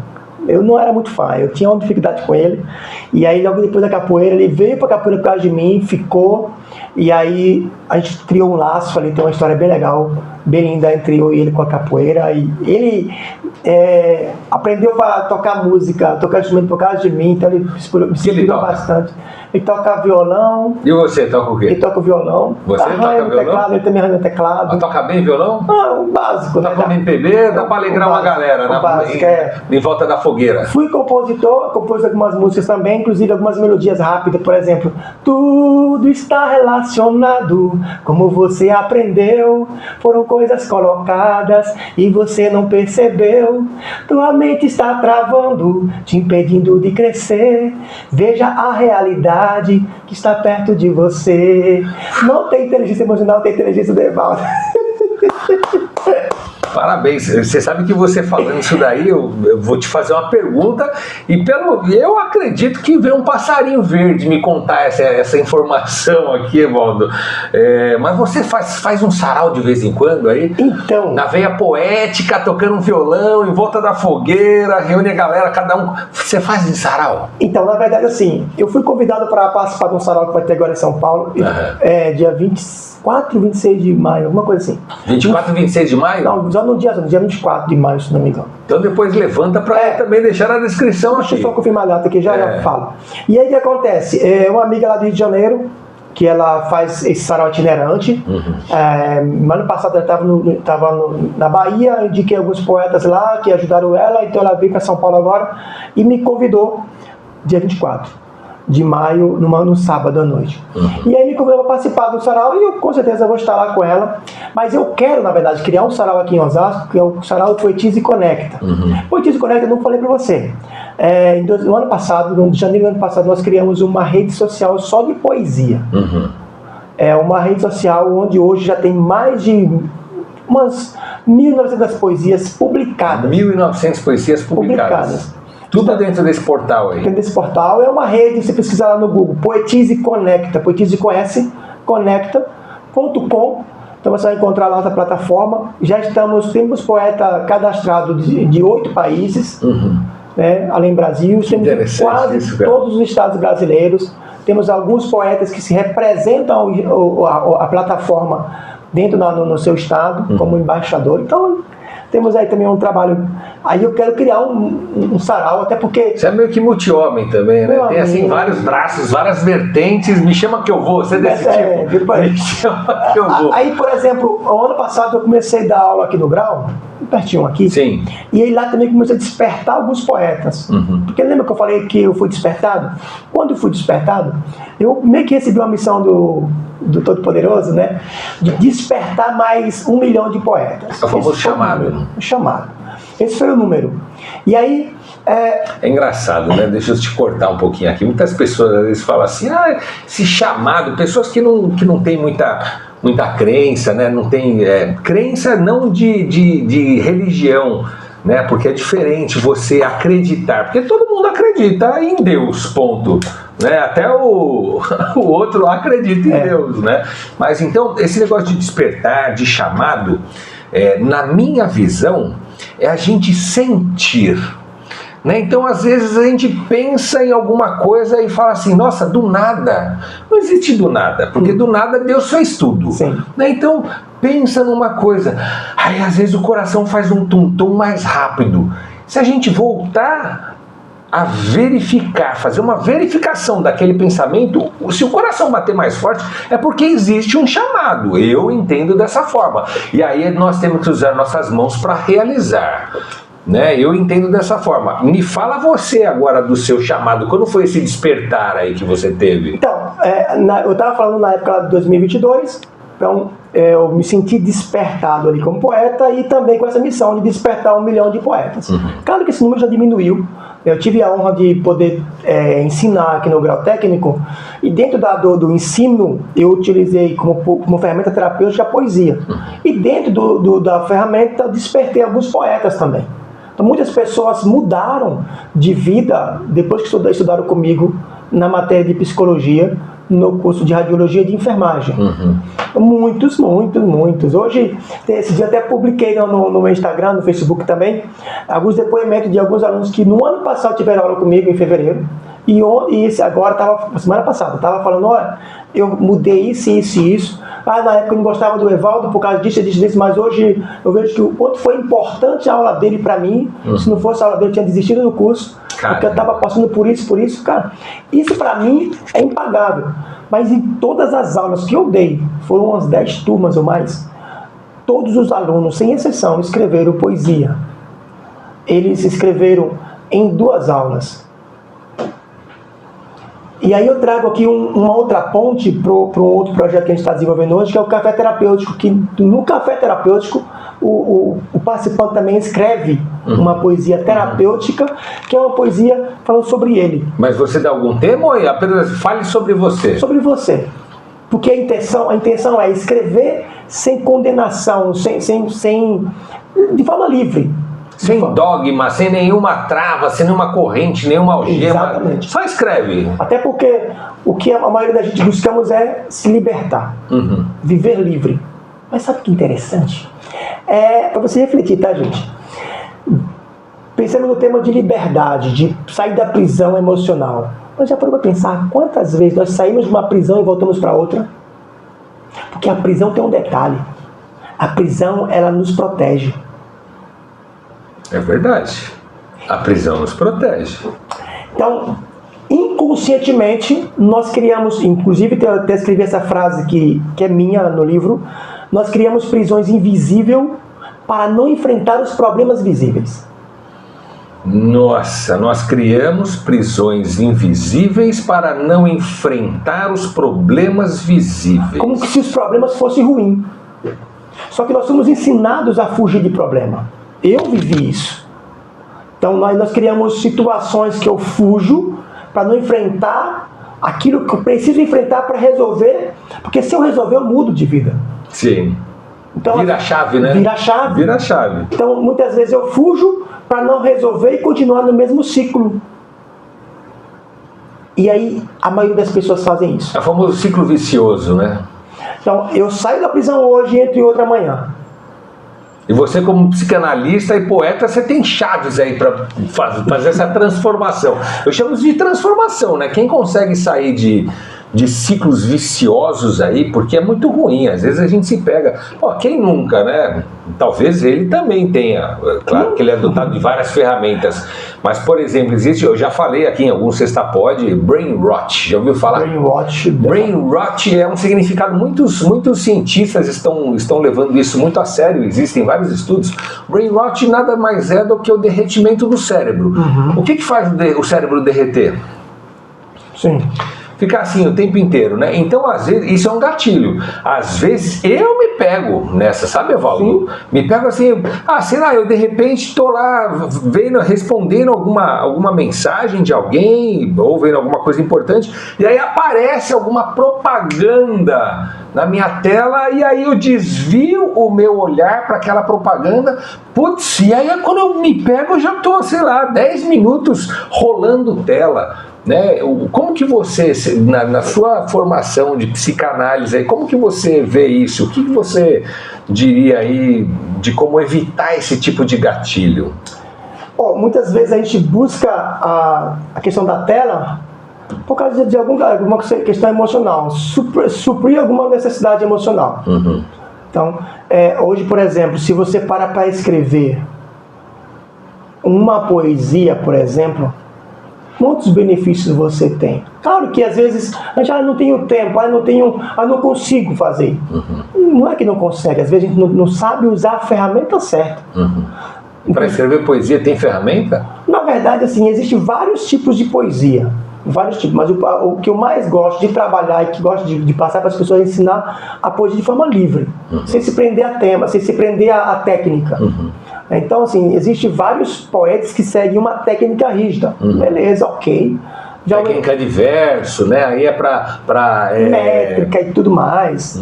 Eu não era muito fã, eu tinha uma dificuldade com ele. E aí, logo depois da capoeira, ele veio pra capoeira por causa de mim, ficou. E aí, a gente criou um laço ali, tem uma história bem legal, bem linda entre eu e ele com a capoeira. E ele aprendeu a tocar música, tocar instrumento por causa de mim, então ele me inspirou bastante. Ele toca violão. E você toca o quê? Ele toca o violão. Você toca violão? Teclado, ele também arranha teclado. Mas toca bem violão? O básico. Toca como MPB, dá pra alegrar uma galera, em volta da fogueira. Fui compositor, compus algumas músicas também, inclusive algumas melodias rápidas, por exemplo. Tudo está relacionado, como você aprendeu, foram coisas colocadas e você não percebeu. Tua mente está travando, te impedindo de crescer. Veja a realidade que está perto de você. Não tem inteligência emocional, tem inteligência verbal. Parabéns, você sabe que você falando isso daí, eu vou te fazer uma pergunta e eu acredito que veio um passarinho verde me contar essa informação aqui, Evaldo. Mas você faz um sarau de vez em quando aí? Então... Na veia poética, tocando um violão, em volta da fogueira, reúne a galera, cada um... Você faz em sarau? Então, na verdade, assim, eu fui convidado para participar de um sarau que vai ter agora em São Paulo, dia 24, 26 de maio, alguma coisa assim. 24 e 26 de maio? Não, já no dia 24 de maio, se não me engano. Então depois levanta para também deixar na descrição. Deixa eu só confirmar a data que já falo. E aí o que acontece? Uma amiga lá do Rio de Janeiro, que ela faz esse sarau itinerante. Ano passado ela estava na Bahia, eu indiquei alguns poetas lá que ajudaram ela, então ela veio para São Paulo agora e me convidou dia 24 de maio, no sábado à noite. E aí me convidou para participar do sarau e eu com certeza vou estar lá com ela. Mas eu quero, na verdade, criar um sarau aqui em Osasco, que é o sarau Poetize e Conecta. Poetize e Conecta, eu não falei para você. No ano passado, no janeiro do ano passado, nós criamos uma rede social só de poesia. É uma rede social onde hoje já tem mais de umas 1.900 poesias publicadas. 1.900 poesias publicadas. Tudo dentro desse portal aí. Dentro desse portal é uma rede, você pesquisar lá no Google, Poetize e Conecta, Poetize conhece, conecta.com. Então você vai encontrar lá na plataforma. Temos poeta cadastrado de 8 países, né, além do Brasil. Temos quase todos os estados brasileiros. Temos alguns poetas que se representam a plataforma dentro no seu estado, como embaixador. Então, temos aí também um trabalho. Aí eu quero criar um sarau, até porque... Você é meio que multi-homem também, né? Tem assim vários braços, várias vertentes. Me chama que eu vou, você é desse tipo. Me chama que eu vou. Aí, por exemplo, o ano passado eu comecei a dar aula aqui no Grau, pertinho aqui. Sim. E aí lá também comecei a despertar alguns poetas. Porque lembra que eu falei que eu fui despertado? Quando eu fui despertado, eu meio que recebi uma missão do Todo-Poderoso, né? De despertar mais 1 milhão de poetas. É o famoso chamado. O chamado. Esse foi o número. E aí... É engraçado, né? Deixa eu te cortar um pouquinho aqui. Muitas pessoas às vezes falam assim, esse chamado, pessoas que não têm muita crença, né? Não tem crença não de religião, né? Porque é diferente você acreditar, porque todo mundo acredita em Deus, ponto. Né? Até o outro acredita em Deus, né? Mas então, esse negócio de despertar, de chamado, na minha visão, é a gente sentir. Né? Então, às vezes, a gente pensa em alguma coisa e fala assim, nossa, do nada. Não existe do nada, porque do nada Deus fez tudo. Né? Então, pensa numa coisa. Aí, às vezes, o coração faz um tum-tum mais rápido. Se a gente voltar a verificar, fazer uma verificação daquele pensamento, se o coração bater mais forte, é porque existe um chamado. Eu entendo dessa forma. E aí, nós temos que usar nossas mãos para realizar. Né? Eu entendo dessa forma. Me fala você agora do seu chamado. Quando foi esse despertar aí que você teve? Então, eu estava falando na época de 2022, então eu me senti despertado ali como poeta e também com essa missão de despertar 1 milhão de poetas. Claro que esse número já diminuiu. Eu tive a honra de poder ensinar aqui no grau técnico e dentro do ensino eu utilizei como ferramenta terapêutica a poesia. E dentro da ferramenta eu despertei alguns poetas também. Então, muitas pessoas mudaram de vida depois que estudaram comigo na matéria de psicologia, no curso de radiologia e de enfermagem. Muitos. Hoje, esse dia até publiquei no meu Instagram, no Facebook também, alguns depoimentos de alguns alunos que no ano passado tiveram aula comigo, em fevereiro, e agora, semana passada, estava falando, olha, eu mudei isso. Na época eu não gostava do Evaldo por causa disso, mas hoje eu vejo que o quanto foi importante a aula dele para mim. Se não fosse a aula dele, eu tinha desistido do curso, porque eu estava passando por isso, cara. Isso para mim é impagável. Mas em todas as aulas que eu dei, foram umas 10 turmas ou mais, todos os alunos, sem exceção, escreveram poesia. Eles escreveram em 2 aulas. E aí eu trago aqui uma outra ponte para um outro projeto que a gente está desenvolvendo hoje, que é o Café Terapêutico, que no Café Terapêutico o participante também escreve uma poesia terapêutica, que é uma poesia falando sobre ele. Mas você dá algum tema ou apenas fale sobre você? Sobre você. Porque a intenção é escrever sem condenação, de forma livre. Sem dogma, sem nenhuma trava, sem nenhuma corrente, nenhuma algema. Exatamente. Só escreve. Até porque o que a maioria da gente buscamos é se libertar. Viver livre. Mas sabe que interessante? Para você refletir, tá, gente? Pensando no tema de liberdade, de sair da prisão emocional. Nós já paramos para pensar quantas vezes nós saímos de uma prisão e voltamos para outra? Porque a prisão tem um detalhe. A prisão, ela nos protege. É verdade. A prisão nos protege. Então, inconscientemente, nós criamos, inclusive eu até escrevi essa frase que é minha no livro, nós criamos prisões invisíveis para não enfrentar os problemas visíveis. Nossa, nós criamos prisões invisíveis para não enfrentar os problemas visíveis. Como se os problemas fossem ruins. Só que nós somos ensinados a fugir de problema. Eu vivi isso. Então nós criamos situações que eu fujo para não enfrentar aquilo que eu preciso enfrentar para resolver, porque se eu resolver eu mudo de vida. Sim. Então, vira a chave, né? Vira a chave. Vira a chave. Então muitas vezes eu fujo para não resolver e continuar no mesmo ciclo. E aí a maioria das pessoas fazem isso. É o famoso ciclo vicioso, né? Então eu saio da prisão hoje e entro em outra amanhã. E você, como psicanalista e poeta, você tem chaves aí para fazer essa transformação. Eu chamo isso de transformação, né? Quem consegue sair de ciclos viciosos aí, porque é muito ruim, às vezes a gente se pega. Pô, quem nunca, né? Talvez ele também tenha, claro que ele é dotado de várias ferramentas, mas, por exemplo, existe, eu já falei aqui em algum Sexta Pod, Brain Rot, já ouviu falar? Brain Rot é um significado, muitos cientistas estão levando isso muito a sério, existem vários estudos. Brain Rot nada mais é do que o derretimento do cérebro. O que faz o cérebro derreter? Sim. O ficar assim o tempo inteiro, né? Então, às vezes, isso é um gatilho. Às vezes, eu me pego nessa, sabe, Evaldo? Me pego assim, sei lá, eu de repente tô lá respondendo alguma mensagem de alguém, ou vendo alguma coisa importante, e aí aparece alguma propaganda na minha tela, e aí eu desvio o meu olhar para aquela propaganda, putz, e aí quando eu me pego, eu já tô, sei lá, 10 minutos rolando tela, né? Como que você, na sua formação de psicanálise, aí, como que você vê isso? O que você diria aí de como evitar esse tipo de gatilho? Muitas vezes a gente busca a questão da tela por causa de alguma questão emocional, suprir alguma necessidade emocional. Uhum. Então, hoje, por exemplo, se você para escrever uma poesia, por exemplo, quantos benefícios você tem? Claro que às vezes a gente não tenho tempo, não consigo fazer. Uhum. Não é que não consegue, às vezes a gente não sabe usar a ferramenta certa. Uhum. Para escrever poesia tem ferramenta? Na verdade, assim, existem vários tipos de poesia. Vários tipos, mas o que eu mais gosto de trabalhar e que gosto de passar para as pessoas é ensinar a poesia de forma livre, sem se prender a tema, sem se prender a técnica. Então, assim, existem vários poetas que seguem uma técnica rígida. Beleza, ok. Técnica de verso, né? Aí é para métrica e tudo mais.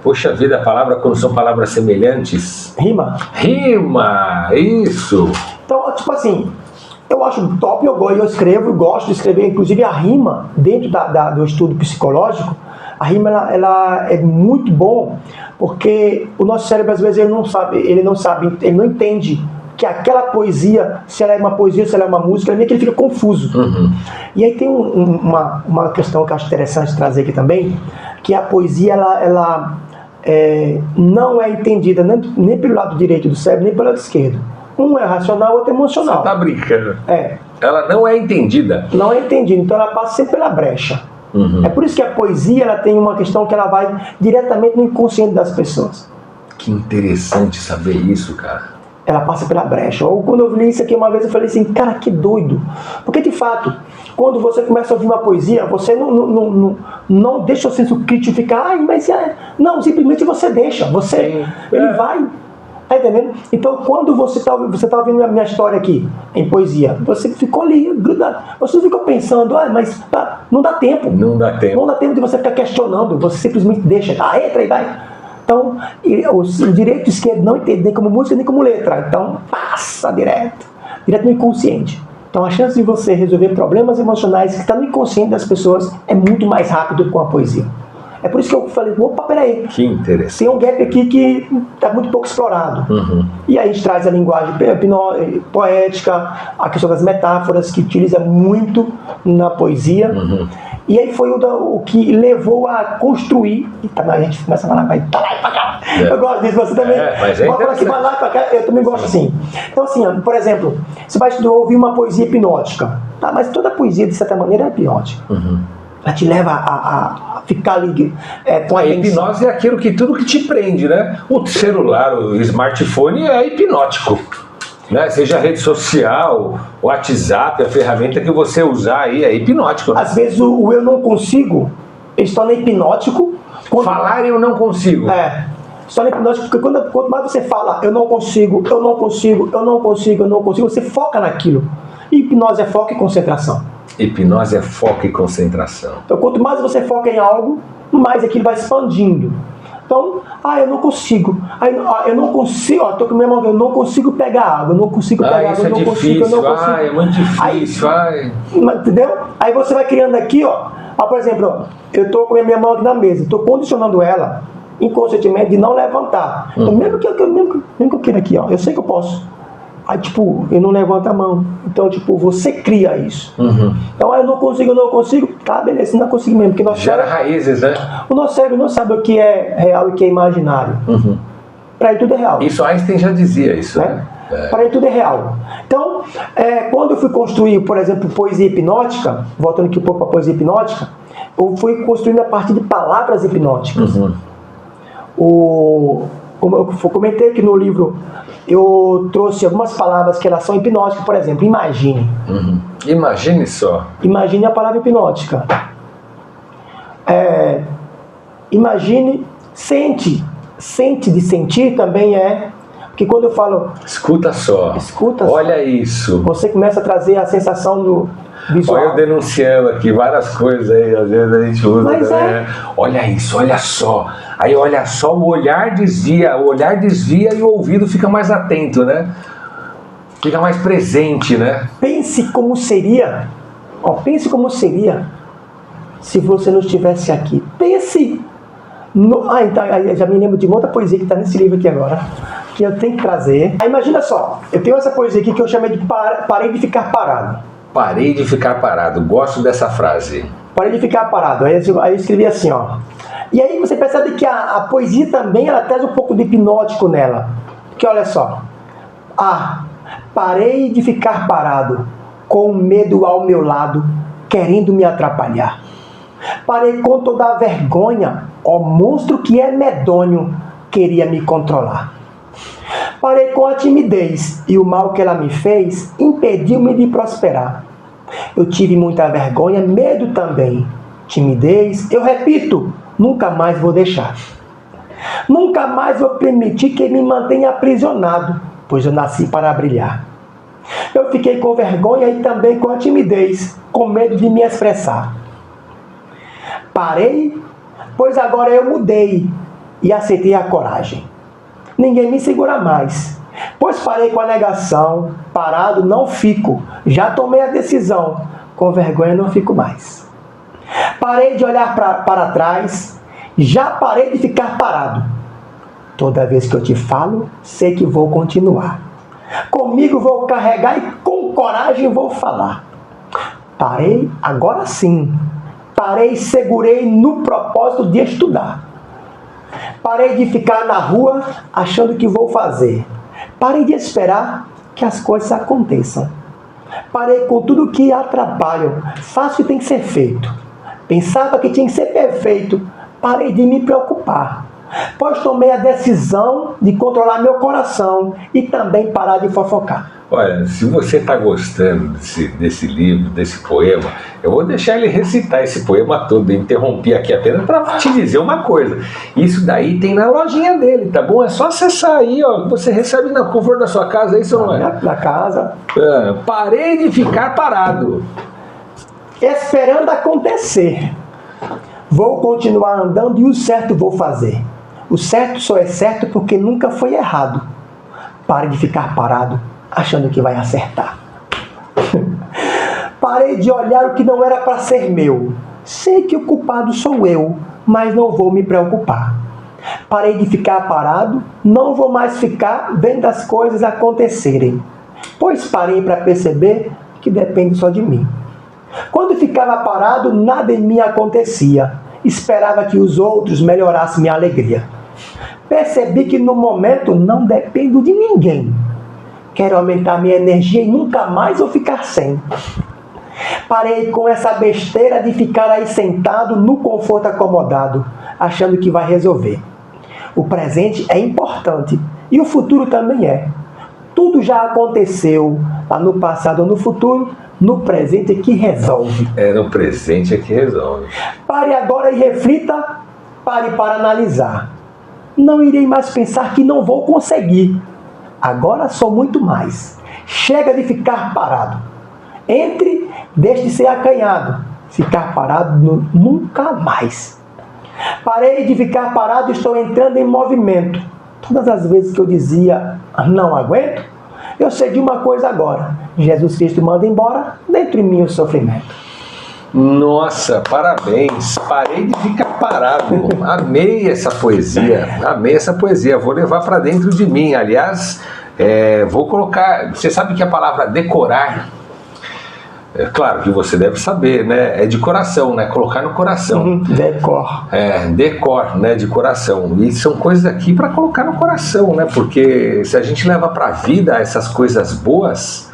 Poxa vida, a palavra, quando são palavras semelhantes. Rima, isso. Então, tipo assim, eu acho top, eu gosto de escrever, inclusive a rima, dentro do estudo psicológico, a rima ela é muito bom, porque o nosso cérebro, às vezes, ele não entende que aquela poesia, se ela é uma poesia, se ela é uma música, ele fica confuso. E aí tem uma questão que eu acho interessante trazer aqui também, que a poesia, ela não é entendida nem pelo lado direito do cérebro, nem pelo lado esquerdo. Um é racional, outro é emocional. Você tá brincando. É. Ela não é entendida. Não é entendida, então ela passa sempre pela brecha. É por isso que a poesia ela tem uma questão que ela vai diretamente no inconsciente das pessoas. Que interessante saber isso, cara. Ela passa pela brecha. Ou quando eu li isso aqui uma vez, eu falei assim, cara, que doido. Porque, de fato, quando você começa a ouvir uma poesia, você não deixa o senso crítico ficar, não, simplesmente você deixa. Ele vai. Tá entendendo? Então, quando você tá ouvindo a minha história aqui, em poesia, você ficou ali, grudado. Você não ficou pensando, mas não dá tempo. Não dá tempo. Não dá tempo de você ficar questionando, você simplesmente deixa. Entra e vai. Então, o direito e o esquerdo não entendem nem como música, nem como letra. Então, passa direto no inconsciente. Então, a chance de você resolver problemas emocionais que estão no inconsciente das pessoas é muito mais rápido com a poesia. É por isso que eu falei, opa, peraí. Que interessante. Tem um gap aqui que está muito pouco explorado. E aí a gente traz a linguagem poética, a questão das metáforas, que utiliza muito na poesia. E aí foi o que levou a construir. A gente começa a falar, vai lá e pra cá. Eu gosto disso, você também. Mas vai lá e pra cá, eu também gosto assim. Então, assim, por exemplo, você vai ouvir uma poesia hipnótica. Mas toda poesia, de certa maneira, é hipnótica. Ela te leva a ficar ali com a hipnose é aquilo tudo que te prende, né? O celular, o smartphone é hipnótico, né? Seja a rede social, o WhatsApp, a ferramenta que você usar aí é hipnótico. Às vezes o eu não consigo, ele se torna hipnótico. Falar eu não consigo. Se torna hipnótico porque quanto mais você fala eu não consigo, você foca naquilo. E hipnose é foco e concentração. Hipnose é foco e concentração. Então, quanto mais você foca em algo, mais aquilo vai expandindo. Então, eu não consigo. Eu não consigo, tô com a minha mão, eu não consigo pegar água, eu não consigo pegar água, isso eu não difícil. consigo, eu não consigo. É muito difícil. Entendeu? Aí você vai criando aqui, por exemplo, eu tô com a minha mão aqui na mesa, tô condicionando ela inconscientemente de não levantar. Então, mesmo que eu queira aqui, eu sei que eu posso. Aí, eu não levanto a mão. Então, você cria isso. Então, eu não consigo. Tá, beleza, não consigo mesmo. Porque gera raízes, né? O nosso cérebro não sabe o que é real e o que é imaginário. Para ele tudo é real. Isso Einstein já dizia isso, né? Para ele tudo é real. Então, quando eu fui construir, por exemplo, poesia hipnótica, voltando aqui um pouco para a poesia hipnótica, eu fui construindo a partir de palavras hipnóticas. Como eu comentei que no livro eu trouxe algumas palavras que elas são hipnóticas, por exemplo, imagine. Imagine só. Imagine a palavra hipnótica. Imagine, sente. Sente de sentir também porque quando eu falo... Escuta só. Escuta Olha só. Isso. Você começa a trazer a sensação do visual. Olha eu denunciando aqui várias coisas aí, às vezes a gente usa Mas também. Olha isso, olha só. Aí olha só, o olhar desvia e o ouvido fica mais atento, né? Fica mais presente, né? Pense como seria, pense como seria se você não estivesse aqui. Pense então, eu já me lembro de uma outra poesia que está nesse livro aqui agora, que eu tenho que trazer. Imagina só, eu tenho essa poesia aqui que eu chamei de Parei de Ficar Parado. Parei de ficar parado, gosto dessa frase. Parei de ficar parado, aí eu escrevi assim, ó. E aí você percebe que a poesia também, ela traz um pouco de hipnótico nela. Porque olha só, parei de ficar parado, com o medo ao meu lado, querendo me atrapalhar. Parei com toda a vergonha, monstro que é medonho, queria me controlar. Parei com a timidez e o mal que ela me fez impediu-me de prosperar. Eu tive muita vergonha, medo também. Timidez, eu repito, nunca mais vou deixar. Nunca mais vou permitir que me mantenha aprisionado, pois eu nasci para brilhar. Eu fiquei com vergonha e também com a timidez, com medo de me expressar. Parei, pois agora eu mudei e aceitei a coragem. Ninguém me segura mais, pois parei com a negação, parado não fico, já tomei a decisão, com vergonha não fico mais. Parei de olhar para trás, já parei de ficar parado. Toda vez que eu te falo, sei que vou continuar. Comigo vou carregar e com coragem vou falar. Parei, agora sim. Parei e segurei no propósito de estudar. Parei de ficar na rua achando que vou fazer. Parei de esperar que as coisas aconteçam. Parei com tudo que atrapalha. Faço o que tem que ser feito. Pensava que tinha que ser perfeito. Parei de me preocupar, pois tomei a decisão de controlar meu coração e também parar de fofocar. Olha, se você está gostando desse livro, desse poema, eu vou deixar ele recitar esse poema todo. Eu interrompi aqui apenas para te dizer uma coisa. Isso daí tem na lojinha dele, tá bom? É só acessar aí, ó. Você recebe no conforto da sua casa, isso não é? Na casa. Parei de ficar parado, esperando acontecer. Vou continuar andando e o certo vou fazer. O certo só é certo porque nunca foi errado. Pare de ficar parado, achando que vai acertar. Parei de olhar o que não era para ser meu. Sei que o culpado sou eu, mas não vou me preocupar. Parei de ficar parado, não vou mais ficar vendo as coisas acontecerem, pois parei para perceber que depende só de mim. Quando ficava parado, nada em mim acontecia. Esperava que os outros melhorassem minha alegria. Percebi que no momento não dependo de ninguém. Quero aumentar minha energia e nunca mais vou ficar sem. Parei com essa besteira de ficar aí sentado no conforto acomodado, achando que vai resolver. O presente é importante e o futuro também é. Tudo já aconteceu, lá no passado ou no futuro, no presente é que resolve. No presente é que resolve. Pare agora e reflita, pare para analisar. Não irei mais pensar que não vou conseguir. Agora sou muito mais. Chega de ficar parado. Entre, deixe de ser acanhado. Ficar parado nunca mais. Parei de ficar parado e estou entrando em movimento. Todas as vezes que eu dizia, não aguento, eu sei de uma coisa agora. Jesus Cristo manda embora dentro de mim o sofrimento. Nossa, parabéns. Parei de ficar parado. Amei essa poesia. Amei essa poesia. Vou levar para dentro de mim. Aliás, vou colocar... Você sabe que a palavra decorar... É claro que você deve saber, né? É de coração, né? Colocar no coração. Decor. Decor, né? De coração. E são coisas aqui para colocar no coração, né? Porque se a gente leva para a vida essas coisas boas,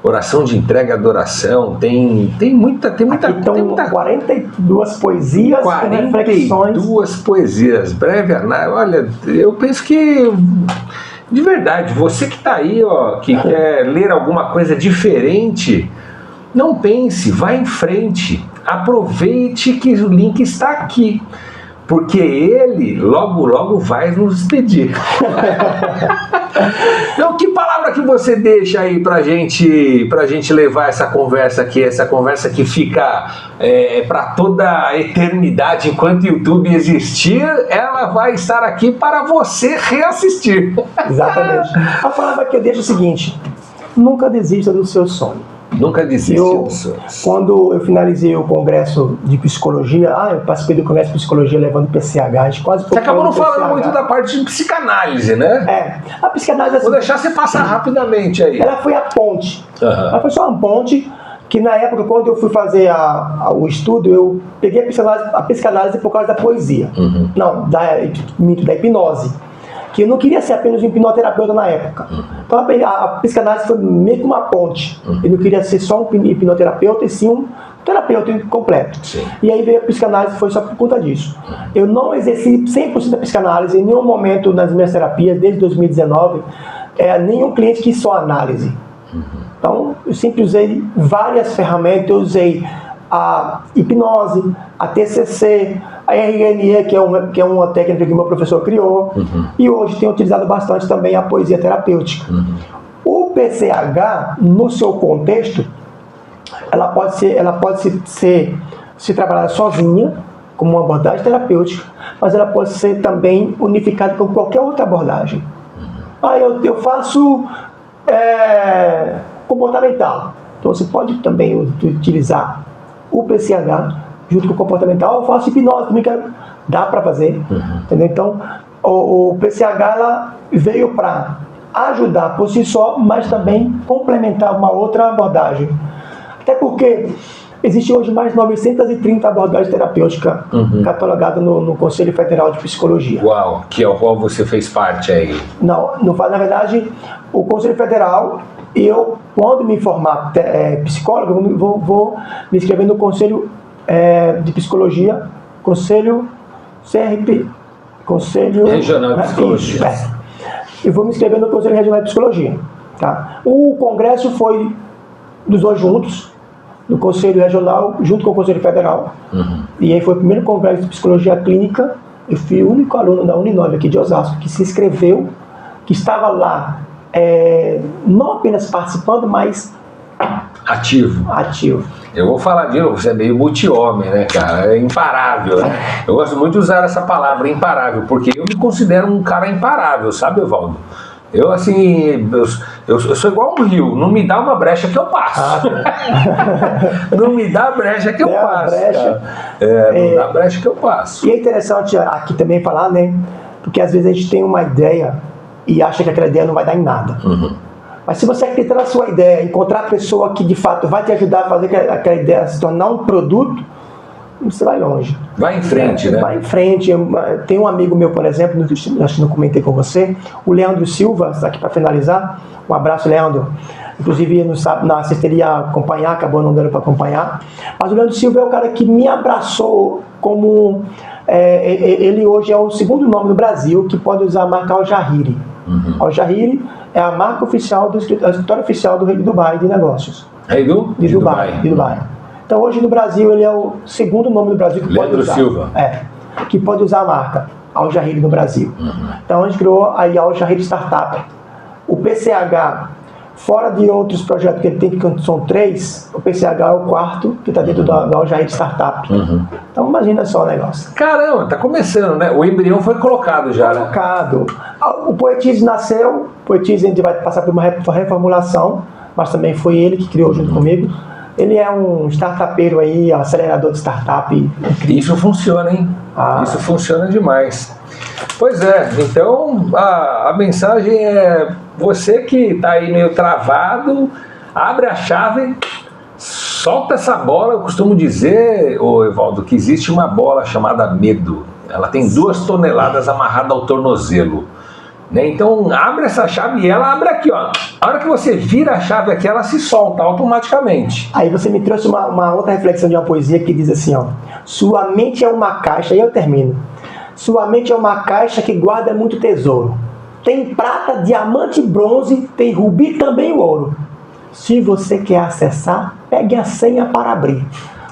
oração de entrega e adoração, tem muita... Aqui estão 42 poesias, 42 poesias. Breve, olha, eu penso que De verdade, você que está aí, ó, que quer ler alguma coisa diferente, não pense, vá em frente, aproveite que o link está aqui, porque ele logo logo vai nos pedir. Então, que palavra que você deixa aí pra gente levar essa conversa aqui, essa conversa que fica para toda a eternidade, enquanto o YouTube existir, ela vai estar aqui para você reassistir. Exatamente. A palavra que eu deixo é o seguinte: nunca desista do seu sonho. Nunca desista dos sonhos. Quando eu finalizei o congresso de psicologia, eu participei do congresso de psicologia levando PCH, a gente quase... Você acabou não falando muito da parte de psicanálise, né? A psicanálise... Assim, vou deixar você passar rapidamente aí. Ela foi a ponte. Ela foi só uma ponte que na época, quando eu fui fazer o estudo, eu peguei a psicanálise por causa da poesia. Não, da hipnose. Que eu não queria ser apenas um hipnoterapeuta na época. Então a psicanálise foi meio que uma ponte. Eu não queria ser só um hipnoterapeuta, e sim um terapeuta completo. Sim. E aí veio a psicanálise, foi só por conta disso. Eu não exerci 100% da psicanálise em nenhum momento nas minhas terapias, desde 2019, nenhum cliente quis só análise. Então eu sempre usei várias ferramentas, eu usei a hipnose, a TCC, a RNE, que é uma técnica que o meu professor criou, e hoje tenho utilizado bastante também a poesia terapêutica. O PCH, no seu contexto, ela pode ser trabalhada sozinha, como uma abordagem terapêutica, mas ela pode ser também unificada com qualquer outra abordagem. Eu faço comportamental, então você pode também utilizar o PCH junto com o comportamental. Eu faço hipnose também, dá para fazer, entendeu? Então o PCH ela veio para ajudar por si só, mas também complementar uma outra abordagem, até porque existe hoje mais de 930 abordagens terapêuticas catalogadas no Conselho Federal de Psicologia. Uau, que é o qual você fez parte aí? Não, na verdade, o Conselho Federal, eu, quando me formar psicólogo, vou me inscrever no Conselho de Psicologia, Conselho Regional de Psicologia. Eu vou me inscrever no Conselho Regional de Psicologia. Tá? O congresso foi dos dois juntos, no Conselho Regional, junto com o Conselho Federal. E aí foi o primeiro congresso de Psicologia Clínica. Eu fui o único aluno da Uninove aqui de Osasco que se inscreveu, que estava lá, não apenas participando, mas ativo. Eu vou falar de novo, você é meio multi-homem, né, cara? É imparável, né? Eu gosto muito de usar essa palavra, imparável, porque eu me considero um cara imparável, sabe, Evaldo? Eu, assim, eu sou igual um rio, não me dá uma brecha que eu passo. Não me dá brecha que eu passo. Não dá brecha que eu passo. E é interessante aqui também falar, né? Porque às vezes a gente tem uma ideia e acha que aquela ideia não vai dar em nada. Mas se você acreditar na sua ideia, encontrar a pessoa que de fato vai te ajudar a fazer aquela ideia se tornar um produto, você vai longe. Vai em frente, né? Vai em frente. Tem um amigo meu, por exemplo, acho que não comentei com você, o Leandro Silva, aqui para finalizar. Um abraço, Leandro. Inclusive, na assessoria acompanhar, acabou não dando para acompanhar. Mas o Leandro Silva é o cara que me abraçou como... ele hoje é o segundo nome do Brasil que pode usar a marca Al Jahiri. Al Jahiri é a marca oficial, a escritório oficial do Rei de Dubai de negócios. Rei de Dubai. Então hoje no Brasil ele é o segundo nome do Brasil que pode usar. Silva. Que pode usar a marca Al Jahiri no Brasil. Então a gente criou a Al Jahiri Startup. O PCH, fora de outros projetos que ele tem, que são 3, o PCH é o quarto que está dentro da Al Jahiri Startup. Então imagina só o negócio. Caramba, tá começando, né? O embrião foi colocado já, né? O Poetize nasceu, o Poetize a gente vai passar por uma reformulação, mas também foi ele que criou junto comigo. Ele é um startupeiro aí, acelerador de startup. Isso funciona, hein? Isso funciona demais. Pois é, então a mensagem é: você que está aí meio travado, abre a chave, solta essa bola. Eu costumo dizer, Evaldo, que existe uma bola chamada medo. Ela tem 2 toneladas amarradas ao tornozelo. Né? Então abre essa chave e ela abre aqui, ó. A hora que você vira a chave aqui, ela se solta automaticamente. Aí você me trouxe uma outra reflexão de uma poesia que diz assim, ó: sua mente é uma caixa, e eu termino. Sua mente é uma caixa que guarda muito tesouro. Tem prata, diamante, bronze, tem rubi, também o ouro. Se você quer acessar, pegue a senha para abrir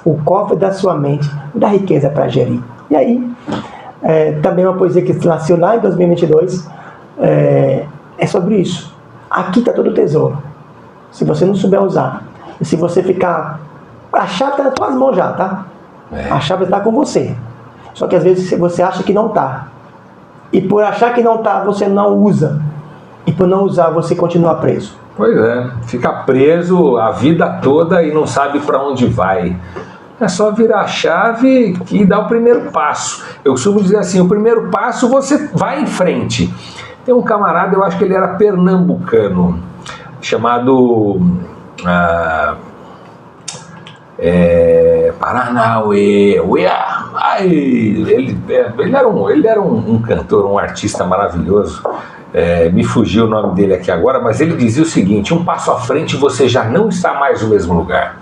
o cofre da sua mente, da riqueza para gerir. E aí, também uma poesia que nasceu lá em 2022, é sobre isso. Aqui está todo o tesouro. Se você não souber usar, e se você ficar... A chave está nas suas mãos já, tá? A chave está com você. Só que às vezes você acha que não está. E por achar que não está, você não usa. E por não usar, você continua preso. Pois é, fica preso a vida toda e não sabe para onde vai. É só virar a chave e dar o primeiro passo. Eu costumo dizer assim, o primeiro passo você vai em frente. Tem um camarada, eu acho que ele era pernambucano, chamado Paranauê. Ele era um cantor, um artista maravilhoso. Me fugiu o nome dele aqui agora, mas ele dizia o seguinte: um passo à frente você já não está mais no mesmo lugar.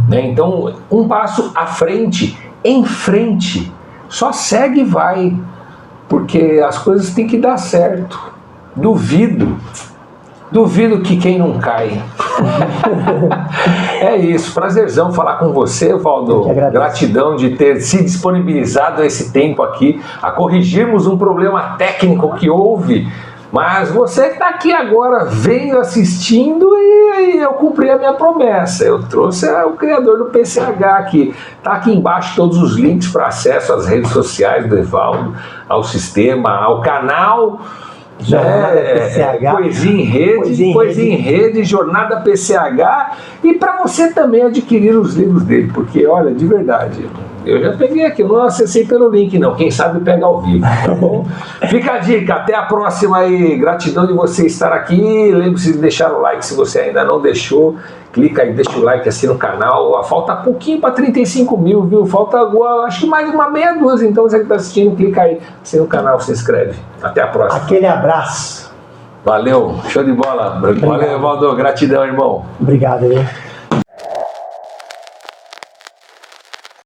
Né? Então, um passo à frente, em frente, só segue e vai, porque as coisas têm que dar certo. Duvido que quem não cai. É isso, prazerzão falar com você, Valdo. Gratidão de ter se disponibilizado esse tempo aqui a corrigirmos um problema técnico que houve. Mas você que está aqui agora vendo, assistindo, e eu cumpri a minha promessa. Eu trouxe o criador do PCH aqui. Está aqui embaixo todos os links para acesso às redes sociais do Evaldo, ao sistema, ao canal. Poesia em Rede, Jornada PCH, e para você também adquirir os livros dele, porque olha, de verdade, eu já peguei aqui, não acessei pelo link não, quem sabe pega ao vivo, tá bom? Fica a dica, até a próxima aí, gratidão de você estar aqui, lembre-se de deixar o like se você ainda não deixou, clica aí, deixa o like, assina o canal, falta pouquinho para 35 mil, viu? Falta acho que mais uma meia dúzia, então você que está assistindo, clica aí, assina o canal, se inscreve. Até a próxima. Aquele abraço. Valeu, show de bola. Valeu, Valdo, gratidão, irmão. Obrigado, viu?